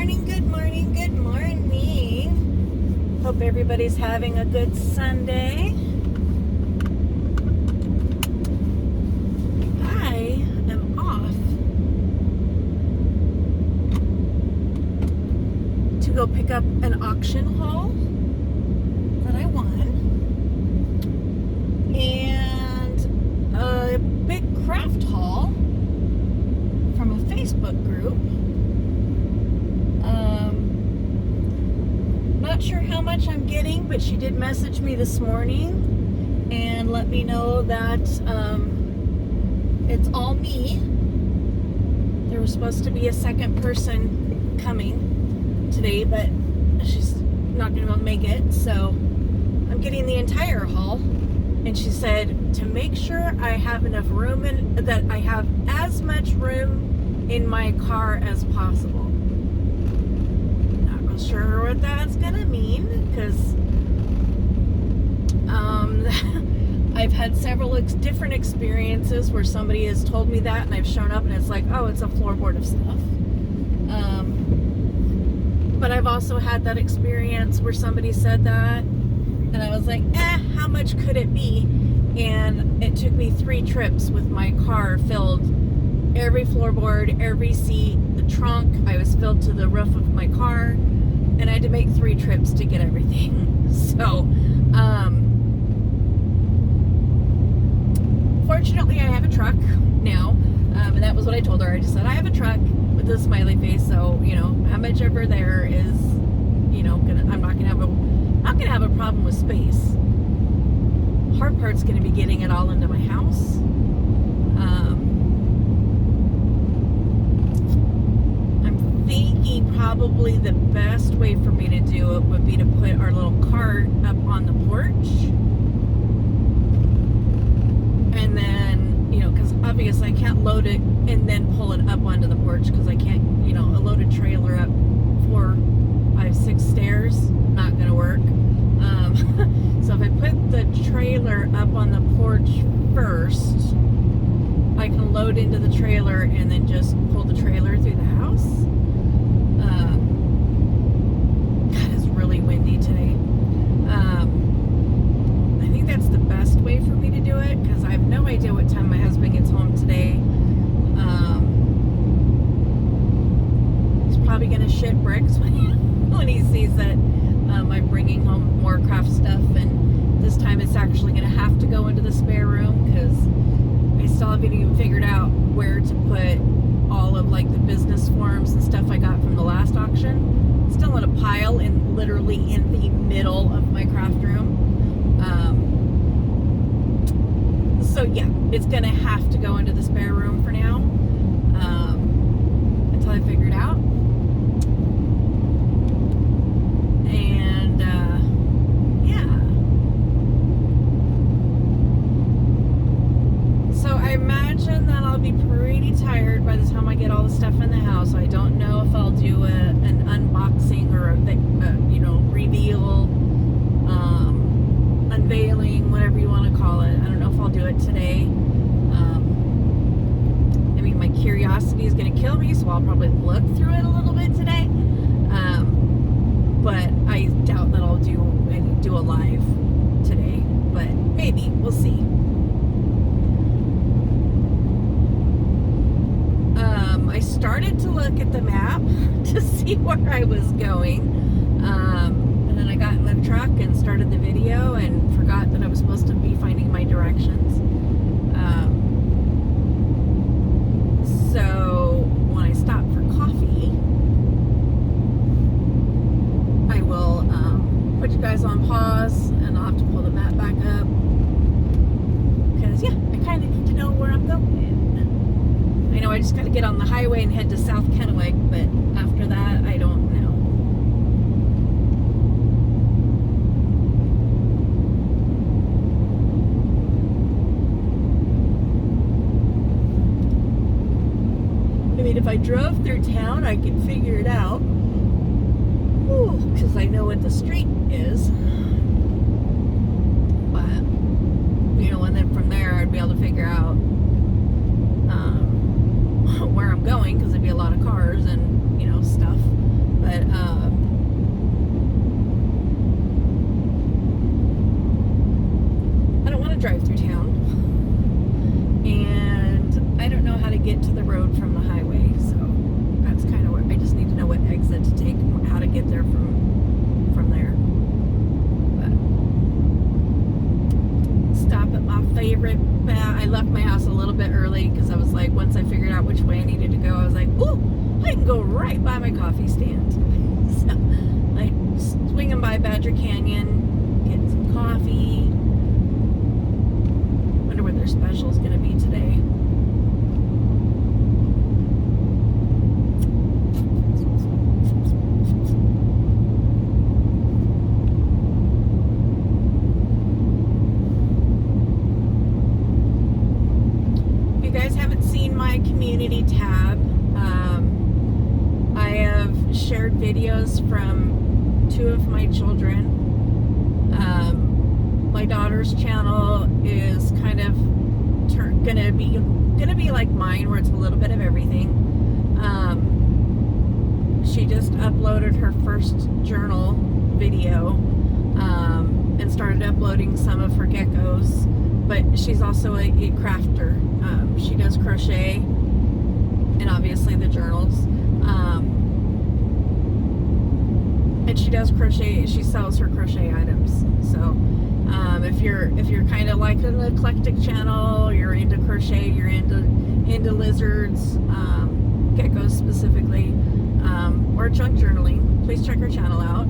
morning, good morning, good morning. Hope everybody's having a good Sunday. I am off to go pick up an auction haul that I won and a big craft haul from a Facebook group. Not sure how much I'm getting, but she did message me this morning and let me know that it's all me. There was supposed to be a second person coming today, but she's not going to make it, so I'm getting the entire haul. And she said to make sure I have enough room and that I have as much room in my car as possible. Not real sure what that's gonna mean, because I've had several different experiences where somebody has told me that, and I've shown up and it's like, oh, it's a floorboard of stuff. But I've also had that experience where somebody said that, and I was like, how much could it be? And it took me 3 trips with my car filled, every floorboard, every seat, the trunk. I was filled to the roof of my car, and I had to make 3 trips to get everything. So, fortunately, I have a truck now, and that was what I told her. I just said, I have a truck with a smiley face, so, how much ever there is, I'm not gonna have a problem with space. Hard part's gonna be getting it all into my house. I'm thinking probably the best way for me to do it would be to put our little cart up on the porch. And then, because obviously I can't load it and then pull it up onto the porch, because I can't, a loaded trailer up 4, 5, 6 stairs, not gonna work. So if I put the trailer up on the porch first, I can load into the trailer and then just pull the trailer through the house. God, it's really windy today. I think that's the best way for me to do it, because I have no idea what time my husband gets home today. He's probably gonna shit bricks when he sees that I'm bringing home more craft stuff, and this time it's actually going to have to go into the spare room, because I still haven't even figured out where to put all of the business forms and stuff I got from the last auction. It's still in a pile literally in the middle of my craft room. So yeah, it's going to have to go into the spare room for now, until I figure it out. Tired by the time I get all the stuff in the house. I don't know if I'll do an unboxing or a reveal, unveiling, whatever you want to call it. I don't know if I'll do it today. My curiosity is going to kill me, so I'll probably look through it a little bit today. But I doubt that I'll do a live today, but maybe, we'll see. I started to look at the map to see where I was going, and then I got in the truck and started the video and forgot that I was supposed to be finding my directions. So when I stop for coffee, I will put you guys on pause, and I'll have to pull the map back up, because I kind of need to know where I'm going. I know I just got to get on the highway and head to South Kennewick, but after that, I don't know. If I drove through town, I could figure it out, because I know what the street is. But, and then from there, I'd be able to figure out where I'm going, because there'd be a lot of cars and stuff. right by my coffee stand. So like swinging by Badger Canyon, getting some coffee. Wonder what their special is going to be today. If you guys haven't seen my community tab, I have shared videos from 2 of my children. My daughter's channel is kind of gonna be like mine, where it's a little bit of everything. She just uploaded her first journal video, and started uploading some of her geckos. But she's also a crafter. She does crochet, and obviously the journals. And she does crochet. She sells her crochet items. So if you're kind of like an eclectic channel, you're into crochet, you're into lizards, geckos specifically, or junk journaling, please check her channel out.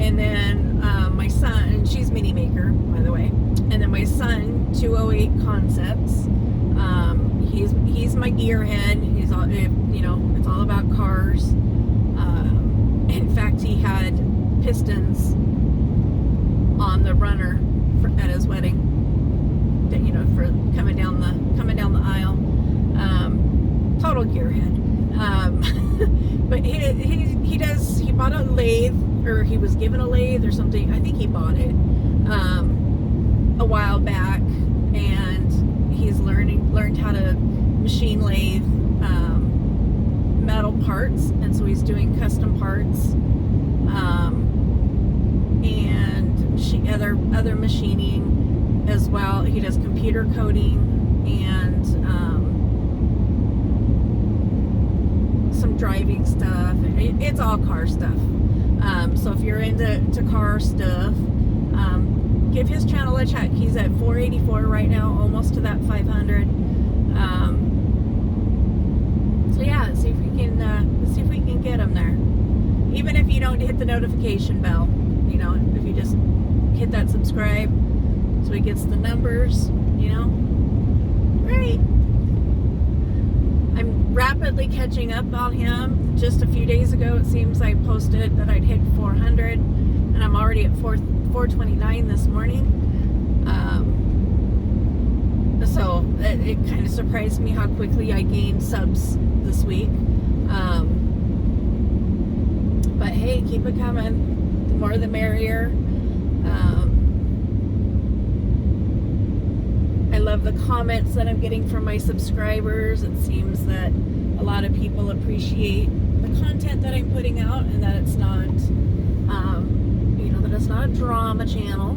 And then my son, and she's Mini Maker, by the way. And then my son, 208 Concepts. He's my gearhead. He's all, it's all about cars. In fact, he had pistons on the runner at his wedding. For coming down the aisle. Total gearhead. But he bought a lathe, or he was given a lathe or something. I think he bought it a while back, and he's learned how to machine lathe metal parts, and so he's doing custom parts, and other machining as well. He does computer coding and some driving stuff. It's all car stuff. So if you're into car stuff, give his channel a check. He's at 484 right now, almost to that 500. So yeah, let's see if we can get him there. Even if you don't hit the notification bell, if you just hit that subscribe, so he gets the numbers, Great. I'm rapidly catching up on him. Just a few days ago, it seems I posted that I'd hit 400, and I'm already at 429 this morning. So it kind of surprised me how quickly I gained subs this week. But hey, keep it coming. The more the merrier. I love the comments that I'm getting from my subscribers. It seems that a lot of people appreciate the content that I'm putting out, and that it's not, that it's not a drama channel.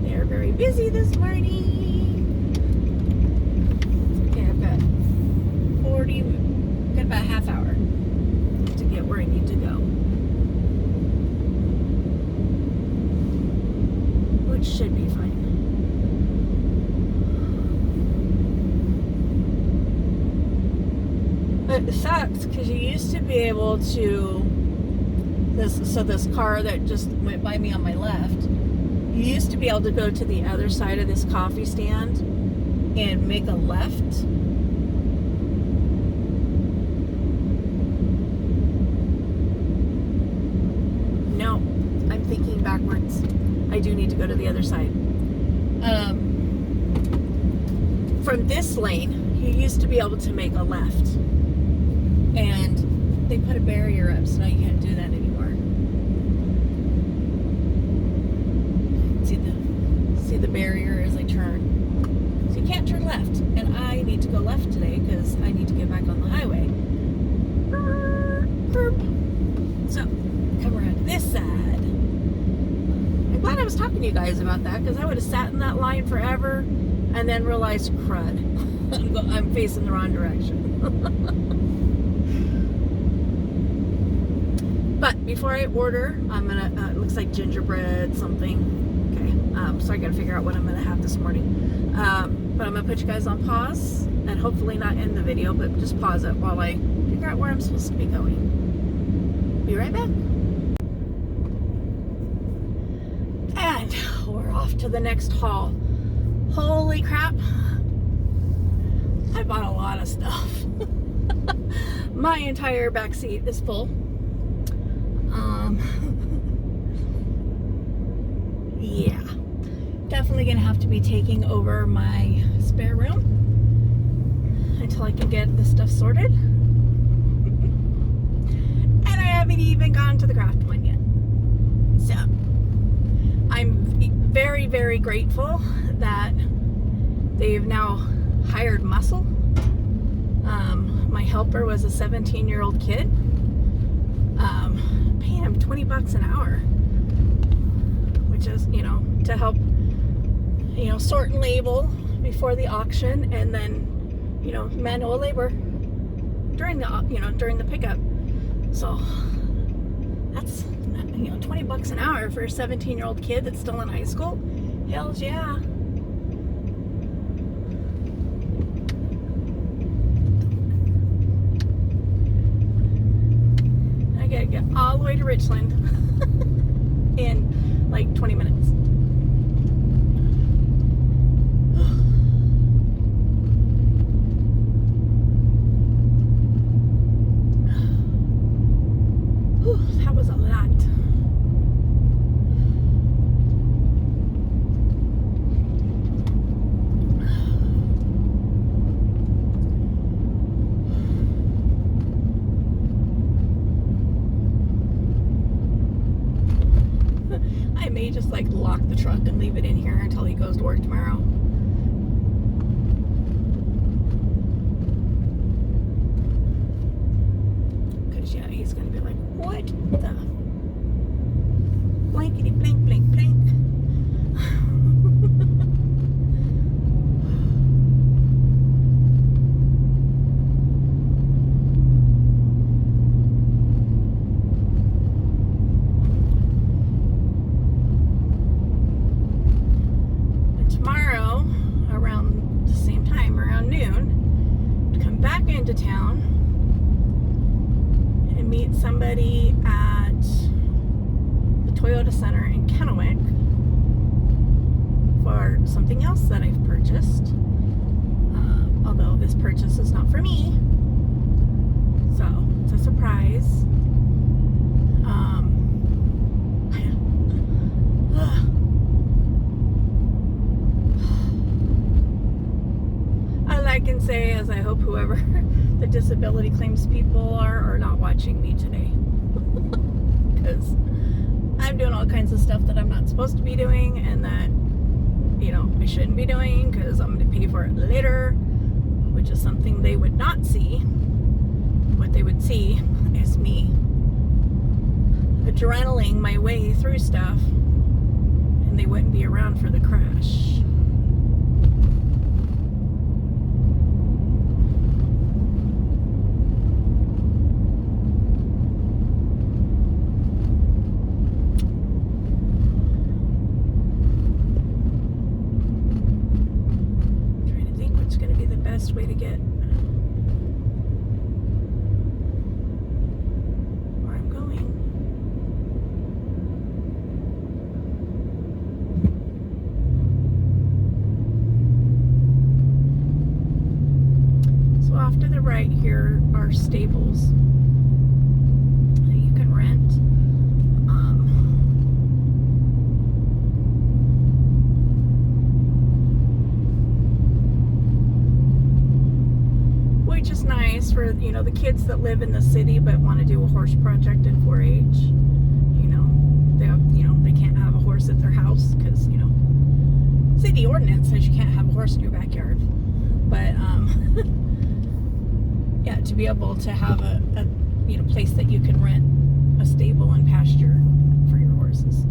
They're very busy this morning. Okay, I've got about a half hour to get where I need to go. Which should be fine. It sucks because you used to be able to, this car that just went by me on my left, you used to be able to go to the other side of this coffee stand and make a left. No, I'm thinking backwards. I do need to go to the other side. From this lane, you used to be able to make a left. And they put a barrier up, so now you can't do that anymore. See the barrier as I turn. So you can't turn left. And I need to go left today because I need to get back on the highway. So, come around to this side. I'm glad I was talking to you guys about that, because I would have sat in that line forever and then realized, crud, I'm facing the wrong direction. But before I order, I'm gonna, it looks like gingerbread something. Okay, so I gotta figure out what I'm gonna have this morning. But I'm gonna put you guys on pause and hopefully not end the video, but just pause it while I figure out where I'm supposed to be going. Be right back. And we're off to the next haul. Holy crap. I bought a lot of stuff. My entire back seat is full. Yeah. Definitely gonna have to be taking over my spare room until I can get this stuff sorted. And I haven't even gone to the craft one yet. So I'm very, very grateful that they've now hired muscle. My helper was a 17-year-old kid. Paying him $20 an hour, which is, to help, sort and label before the auction, and then, manual labor during the, during the pickup. So that's, $20 an hour for a 17-year-old kid that's still in high school. Hells yeah. I gotta get all the way to Richland in like 20 minutes. Whew, that was a lot. I may just like lock the truck and leave it in here until he goes to work tomorrow. Because yeah, he's gonna be like, what the blankety blank blank blank. Tomorrow, around the same time, around noon, come back into town and meet somebody at the Toyota Center in Kennewick for something else that I've purchased. Although this purchase is not for me, so it's a surprise. All I can say is I hope whoever the disability claims people are not watching me today. Because I'm doing all kinds of stuff that I'm not supposed to be doing, and that, I shouldn't be doing, because I'm going to pay for it later, which is something they would not see. What they would see is me adrenalining my way through stuff, and they wouldn't be around for the crash. Way to get where I'm going. So off to the right here are stables that you can rent. Which is nice for, the kids that live in the city but want to do a horse project in 4-H. They can't have a horse at their house because, city ordinance says you can't have a horse in your backyard. But, yeah, to be able to have a place that you can rent a stable and pasture for your horses.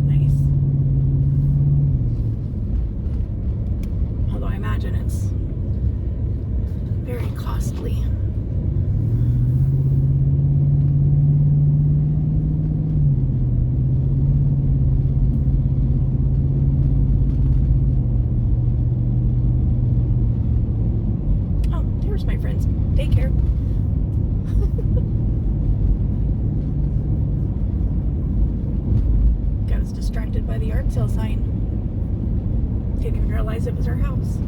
Nice. Although I imagine it's very costly. my friend's daycare. I was distracted by the yard sale sign. Didn't even realize it was our house.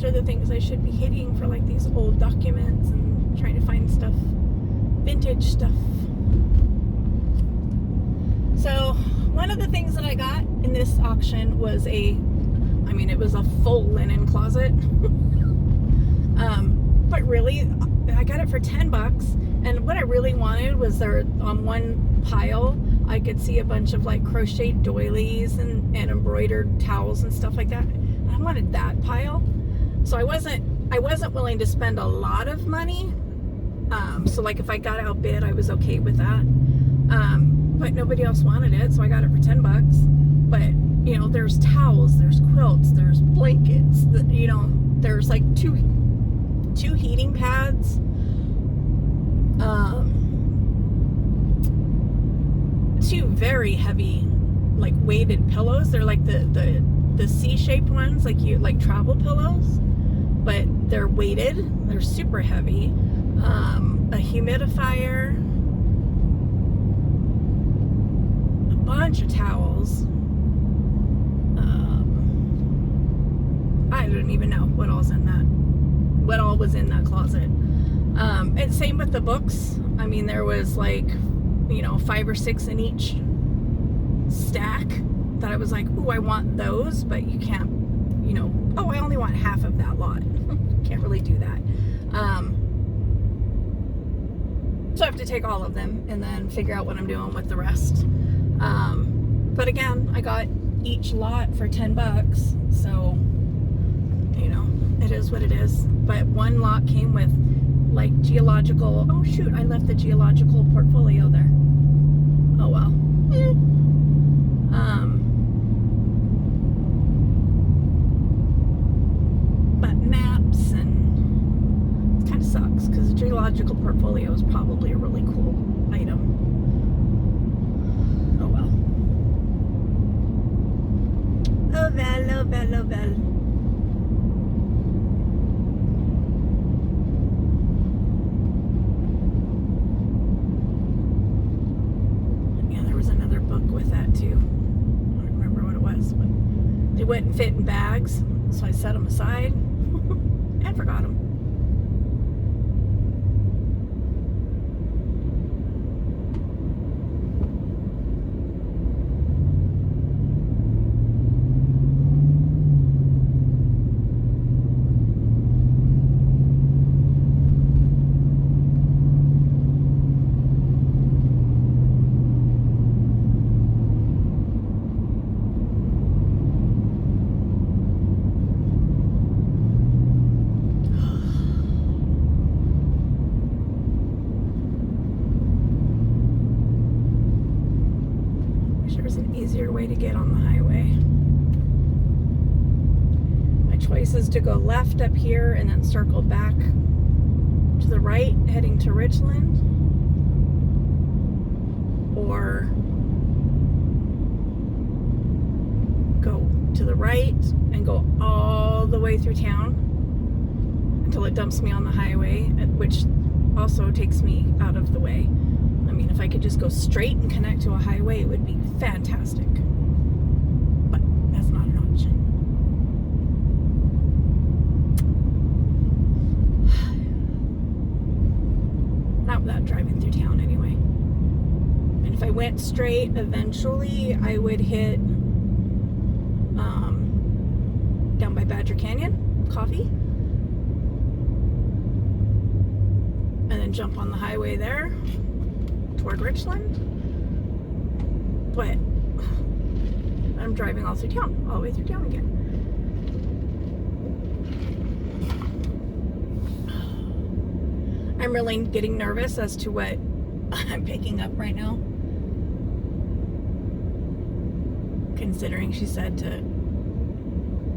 Are the things I should be hitting for like these old documents and trying to find stuff, vintage stuff. So one of the things that I got in this auction was it was a full linen closet. But really I got it for $10, and what I really wanted was there on one pile I could see a bunch of like crocheted doilies and embroidered towels and stuff like that. I wanted that pile. So I wasn't willing to spend a lot of money. So like if I got outbid, I was okay with that. But nobody else wanted it, so I got it for $10. But you know, there's towels, there's quilts, there's blankets. You know, there's like two heating pads. Two very heavy, like weighted pillows. They're like the C-shaped ones, like travel pillows. But they're weighted, they're super heavy. A humidifier, a bunch of towels. I don't even know what all was in that closet. And same with the books. I mean, there was like, you know, 5 or 6 in each stack that I was like, ooh, I want those, but you can't, you know, oh, I only want half of that lot. Can't really do that. So I have to take all of them and then figure out what I'm doing with the rest. But again, I got each lot for $10, so you know, it is what it is. But one lot came with like geological, oh shoot, I left the geological portfolio there. Oh well. But maps, and it kind of sucks because the geological portfolio is probably a really cool item. Oh well. Oh well, oh well, oh well. Yeah, there was another book with that too. I don't remember what it was, but they wouldn't fit in bags, so I set them aside and forgot them. There's an easier way to get on the highway. My choice is to go left up here and then circle back to the right, heading to Richland, or go to the right and go all the way through town until it dumps me on the highway, which also takes me out of the way. I mean, if I could just go straight and connect to a highway, it would be fantastic. But that's not an option. Not without driving through town anyway. And if I went straight, eventually I would hit down by Badger Canyon, Coffee. And then jump on the highway there toward Richland. But I'm driving all through town, all the way through town again. I'm really getting nervous as to what I'm picking up right now. considering, she said, to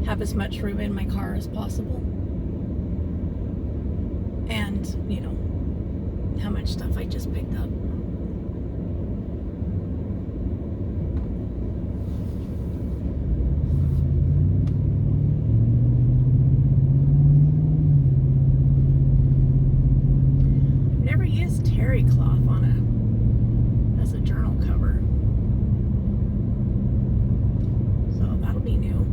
have as much room in my car as possible. And, you know, how much stuff I just picked up. I've never used terry cloth as a journal cover. So that'll be new.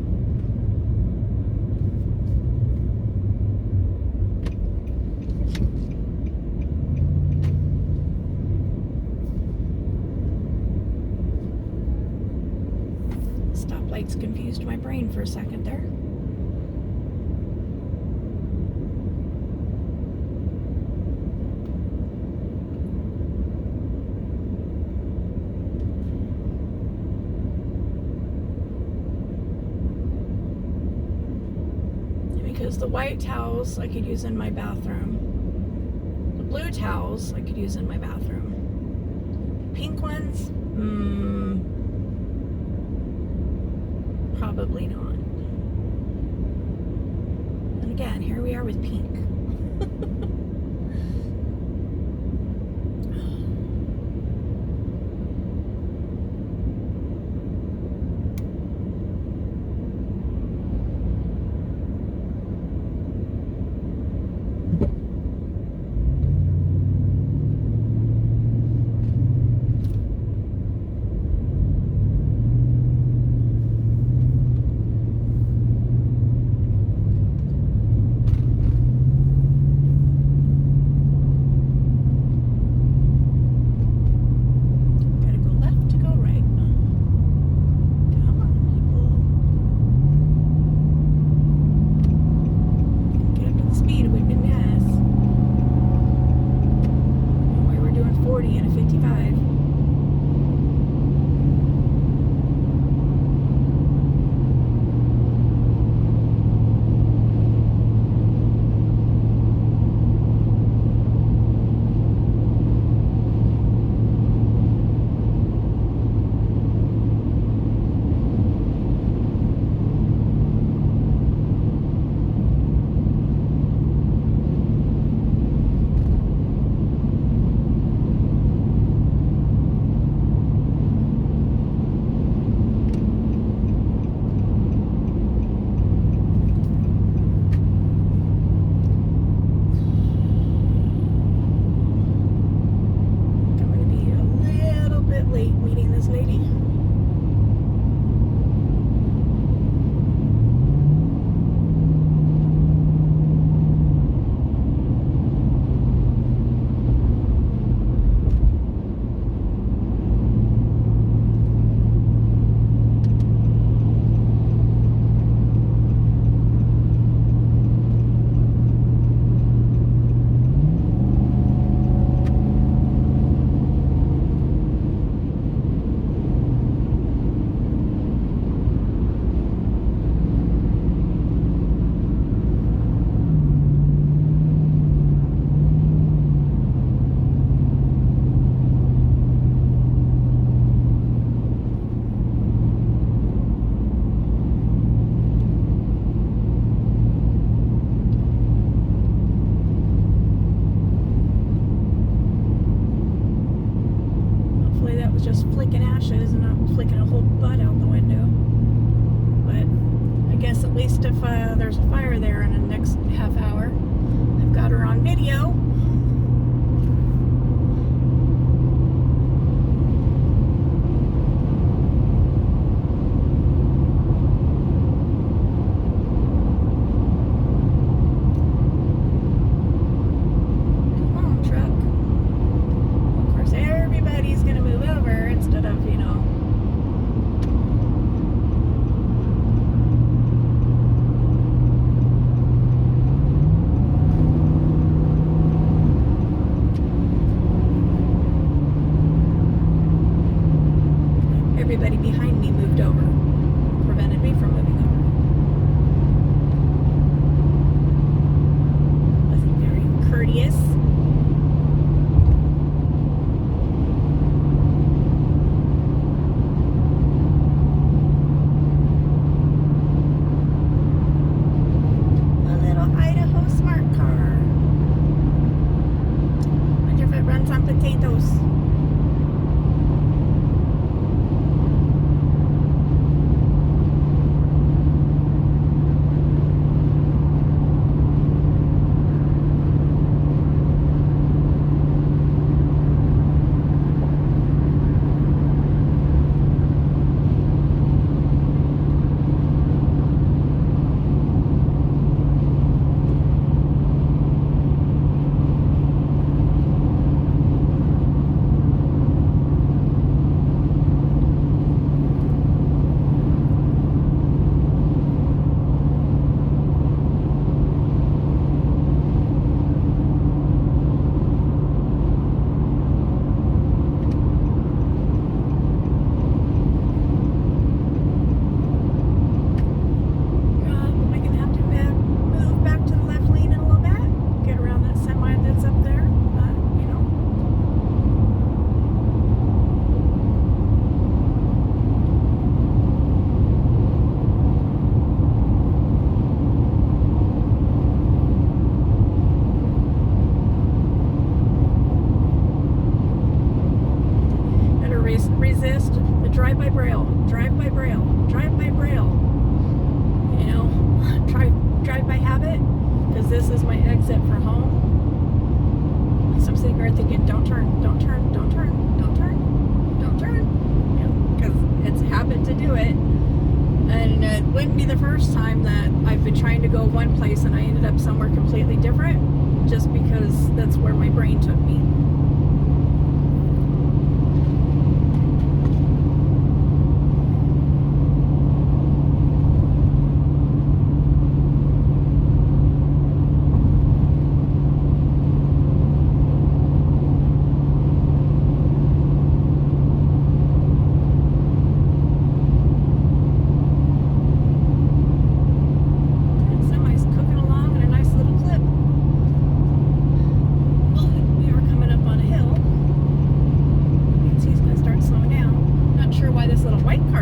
Stoplights confused my brain for a second there. Because the white towels I could use in my bathroom. The blue towels I could use in my bathroom. Pink ones? Probably not. And again, here we are with pink. Just flicking ashes and not flicking a whole butt out the window. But I guess at least if there's a fire there in the next half hour, I've got her on video. Everybody behind me moved over, prevented me from moving over. Wasn't very courteous. Drive by Braille. Drive by Braille. You know, drive by habit, because this is my exit for home. So I'm sitting here thinking, don't turn, don't turn, don't turn, don't turn, don't turn. You know, because it's a habit to do it. And it wouldn't be the first time that I've been trying to go one place and I ended up somewhere completely different, just because that's where my brain took me.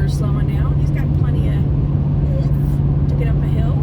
Slowing down. He's got plenty of oomph to get up a hill.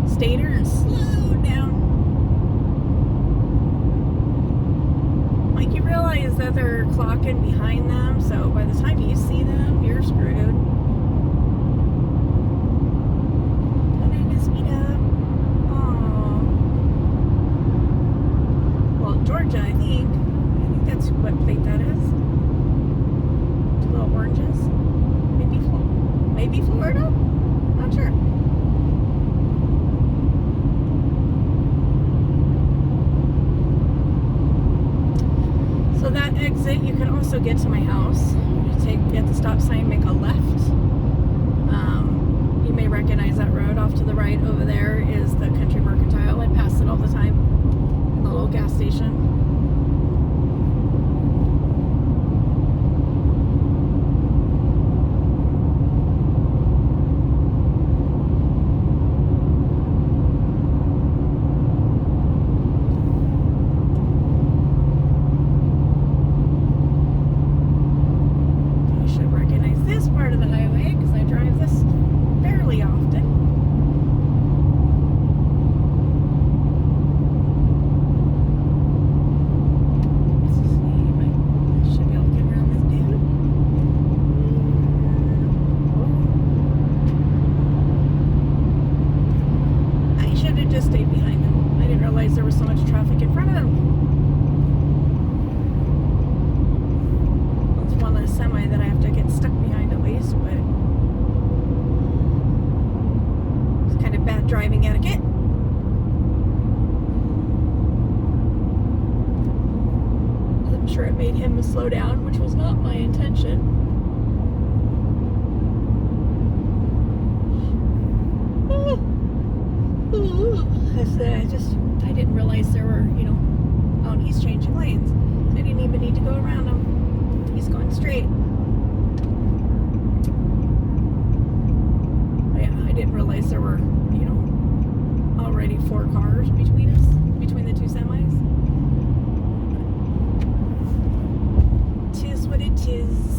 Stater and slow down. Like, you realize that they're clocking behind them, so by the time you see them, you're screwed. And I just speed up. Aww. Well, Georgia, I think that's what plate that is. Two little oranges. Maybe Florida? Not sure. So that exit, you can also get to my house. You at the stop sign, make a left. You may recognize that road. Off to the right over there is the Country Mercantile. I pass it all the time. The little gas station. Part of the highway because I drive this fairly often. just stayed behind them. I didn't realize there was so much traffic in front of them. It's one less semi that I have to get stuck behind at least, but it's kind of bad driving etiquette. I'm sure it made him slow down, which was not my intention. I didn't realize there were, oh, and he's changing lanes. I didn't even need to go around him. He's going straight. But yeah, I didn't realize there were, already 4 cars between us, between the 2 semis. Tis what it is.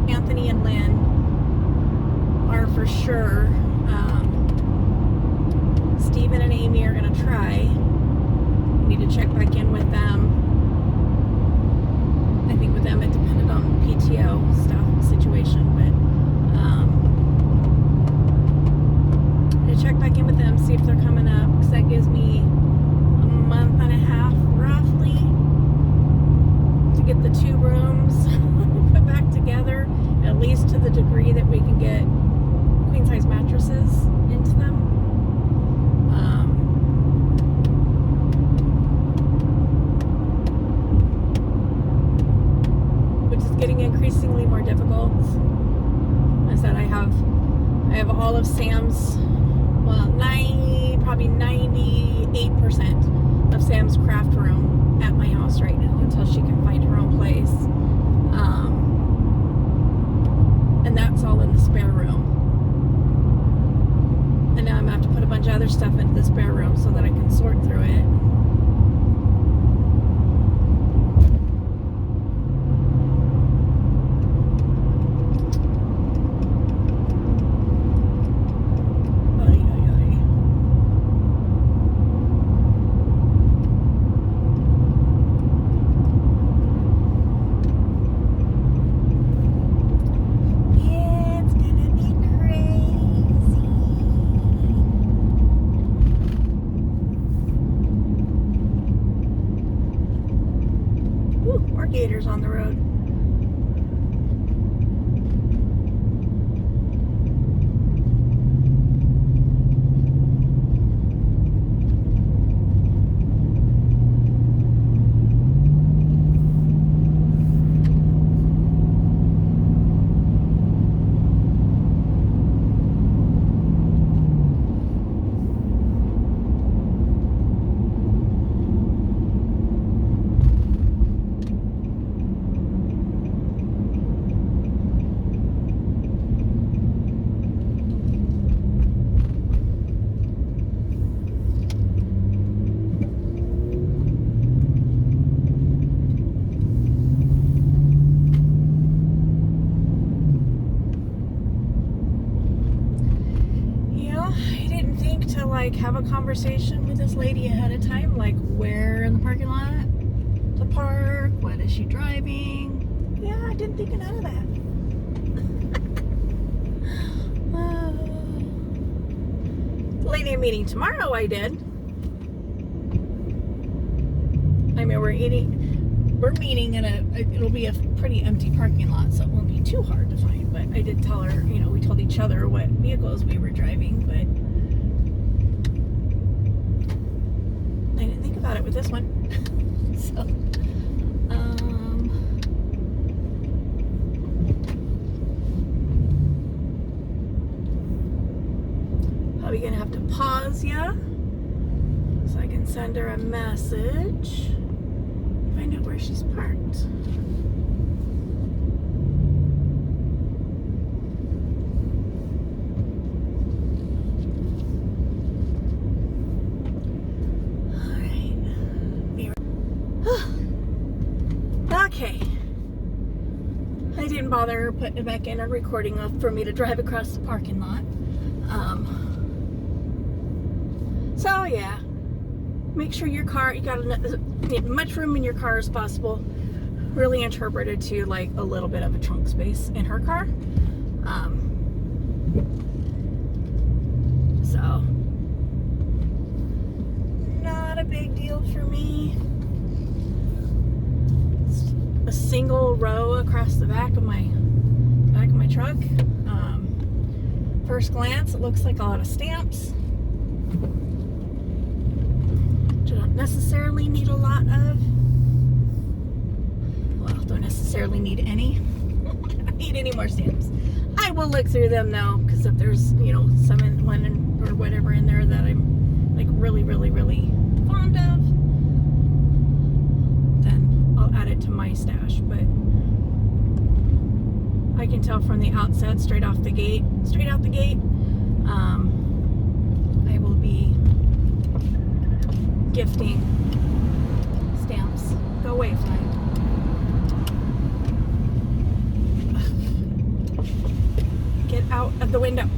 Anthony and Lynn are for sure. Stephen and Amy are going to try. We need to check back in with them. I think with them it depended on PTO stuff situation, but to check back in with them, see if they're coming up, because that gives me a month and a half roughly to get the 2 rooms put back together, at least to the degree that we can get queen size mattresses into them. Which is getting increasingly more difficult. I said I have all of Sam's, well, probably 98% of Sam's craft room at my house right now until she can find her own place. And that's all in the spare room. And now I'm going to have to put a bunch of other stuff into the spare room so that I can sort through it. Gators on the road. like have a conversation with this lady ahead of time, like where in the parking lot to park, what is she driving? Yeah, I didn't think of none of that. The lady I'm meeting tomorrow, I did. I mean, we're meeting in it'll be a pretty empty parking lot, so it won't be too hard to find. But I did tell her, we told each other what vehicles we were driving, but I didn't think about it with this one. So, probably gonna have to pause ya so I can send her a message. Find out where she's parked. Okay. I didn't bother putting it back in a recording for me to drive across the parking lot. So yeah, make sure your car, you got as much room in your car as possible. Really interpreted to like a little bit of a trunk space in her car. So not a big deal for me. It's a single row across the back of my truck. First glance, it looks like a lot of stamps, which I don't necessarily need a lot of. Well, don't necessarily need any. I don't need any more stamps. I will look through them though, because if there's some or whatever in there that I'm like really fond of, then I'll add it to my stash. But I can tell from the outset, straight out the gate, I will be gifting stamps. Go away, fly. Get out of the window.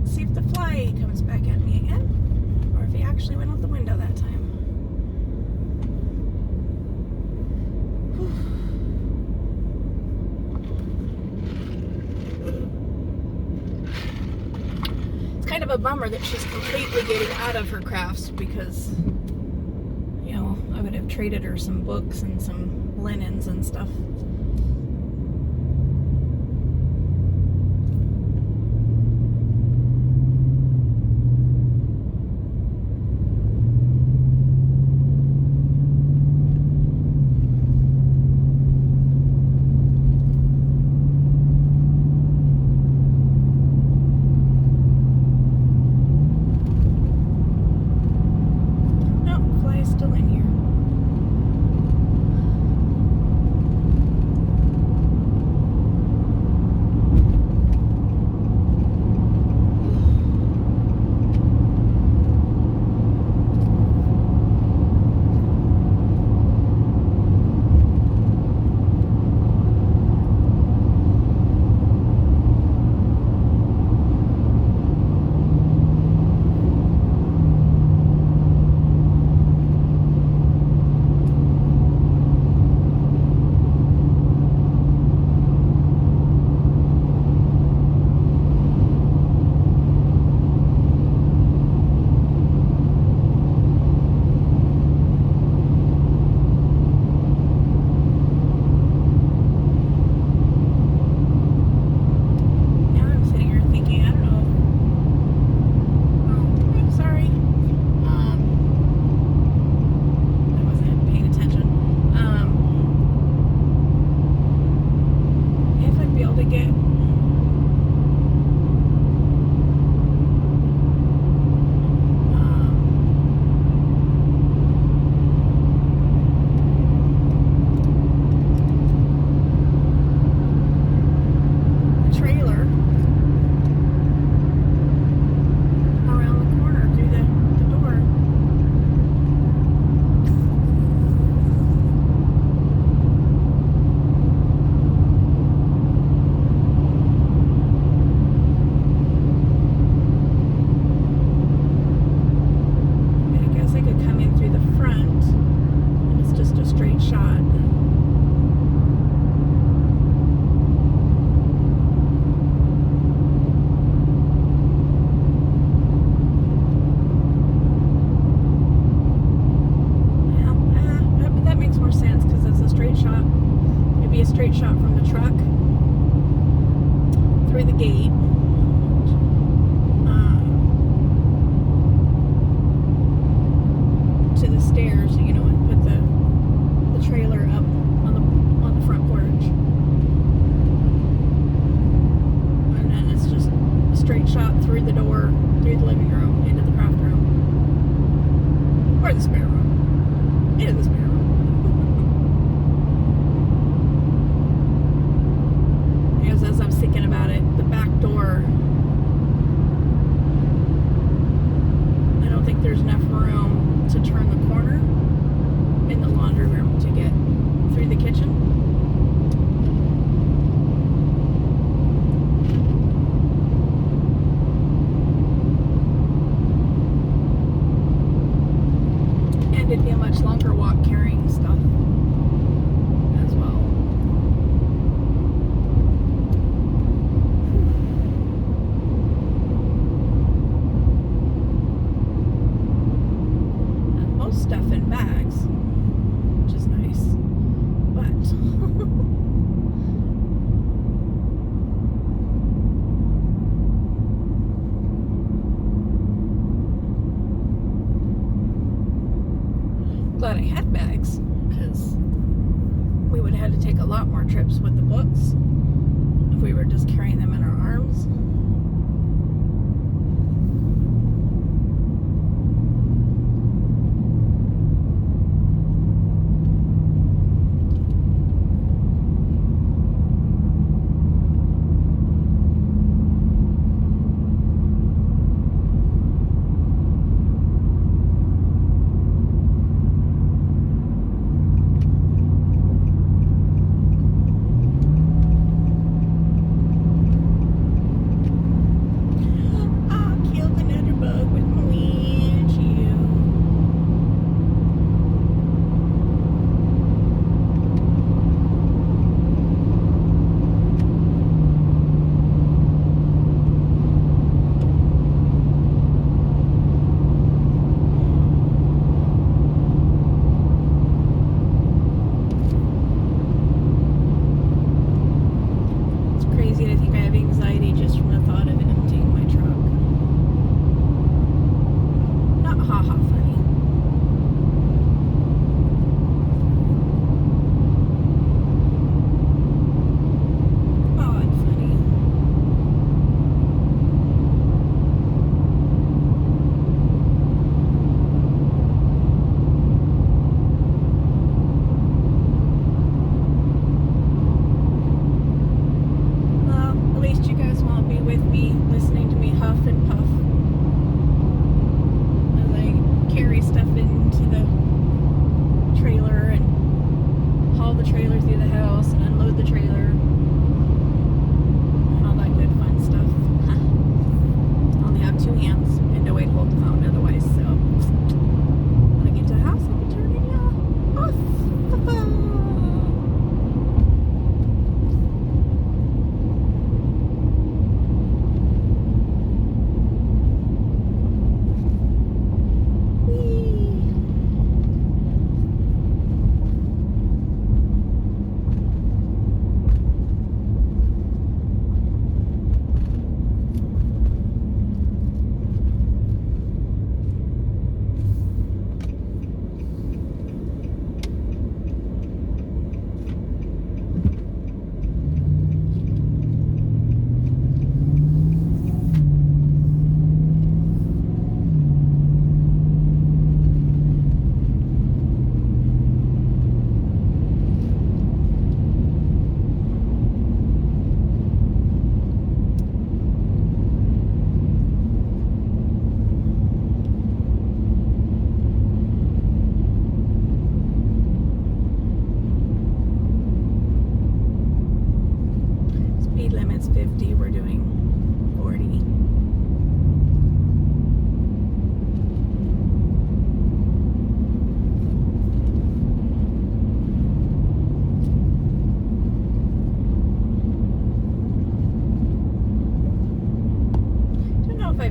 See if the fly comes back at me again, or if he actually went out the window that time. It's kind of a bummer that she's completely getting out of her crafts, because I would have traded her some books and some linens and stuff. be a straight shot from the truck through the gate. To the stairs, and put the trailer up on the front porch. And then it's just a straight shot through the door, through the living room, into the craft room. Or the spare room. Into the spare room. Because as I was thinking about it, the back door, I don't think there's enough room to turn the corner in the laundry room to get through the kitchen. And it'd be a much longer walk carrying stuff as well. Most stuff in bags, which is nice, but glad I had bags, because we would have had to take a lot more trips with the books if we were just carrying them in our arms.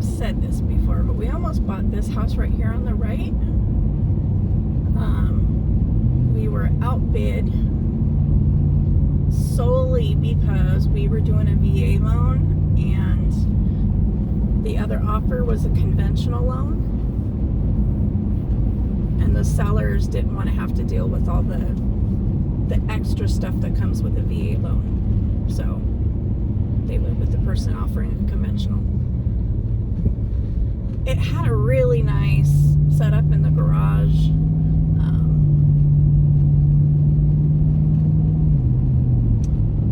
said this before, but we almost bought this house right here on the right. We were outbid because we were doing a VA loan and the other offer was a conventional loan. And the sellers didn't want to have to deal with all the extra stuff that comes with a VA loan. So they went with the person offering a conventional. It had a really nice setup in the garage.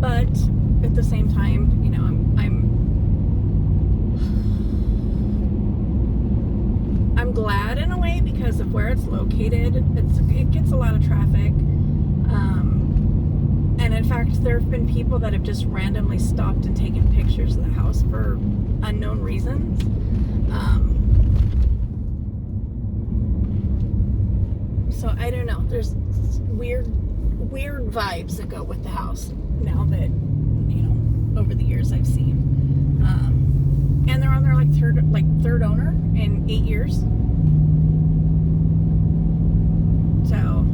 But at the same time, you know, I'm glad in a way because of where it's located. It gets a lot of traffic. And in fact, there have been people that have just randomly stopped and taken pictures of the house for unknown reasons. So I don't know. There's weird vibes that go with the house now that, you know, over the years I've seen. And they're on their third owner in 8 years. So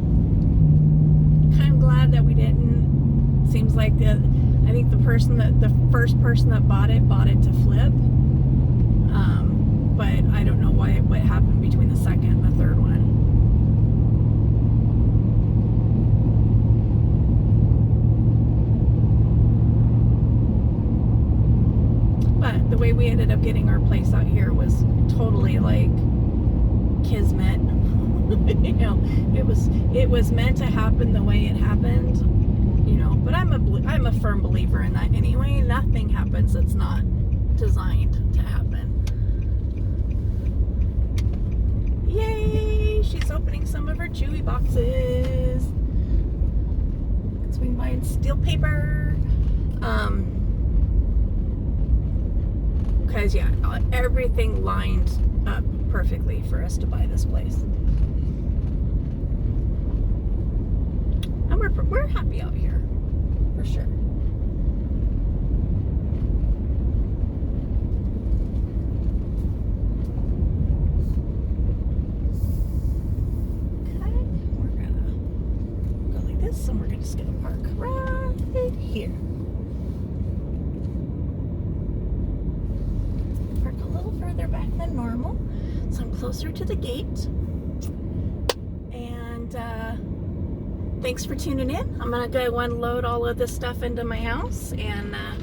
kind of glad that we didn't. Seems like I think the first person that bought it to flip. But I don't know what happened between the second and the third one. But the way we ended up getting our place out here was totally like kismet. You know, it was meant to happen the way it happened. You know, but I'm a firm believer in that anyway. Nothing happens that's not designed to happen. Yay! She's opening some of her Chewy boxes. Swing by and steal paper. Because yeah, everything lined up perfectly for us to buy this place. And we're happy out here, for sure. Okay, we're gonna go like this, and we're just gonna park right here. Park a little further back than normal, so I'm closer to the gate. And thanks for tuning in. I'm gonna go unload all of this stuff into my house, and I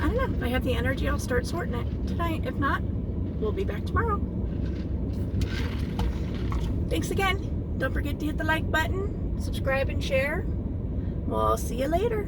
don't know, if I have the energy, I'll start sorting it tonight. If not, we'll be back tomorrow. Thanks again. Don't forget to hit the like button, subscribe, and share. We'll see you later.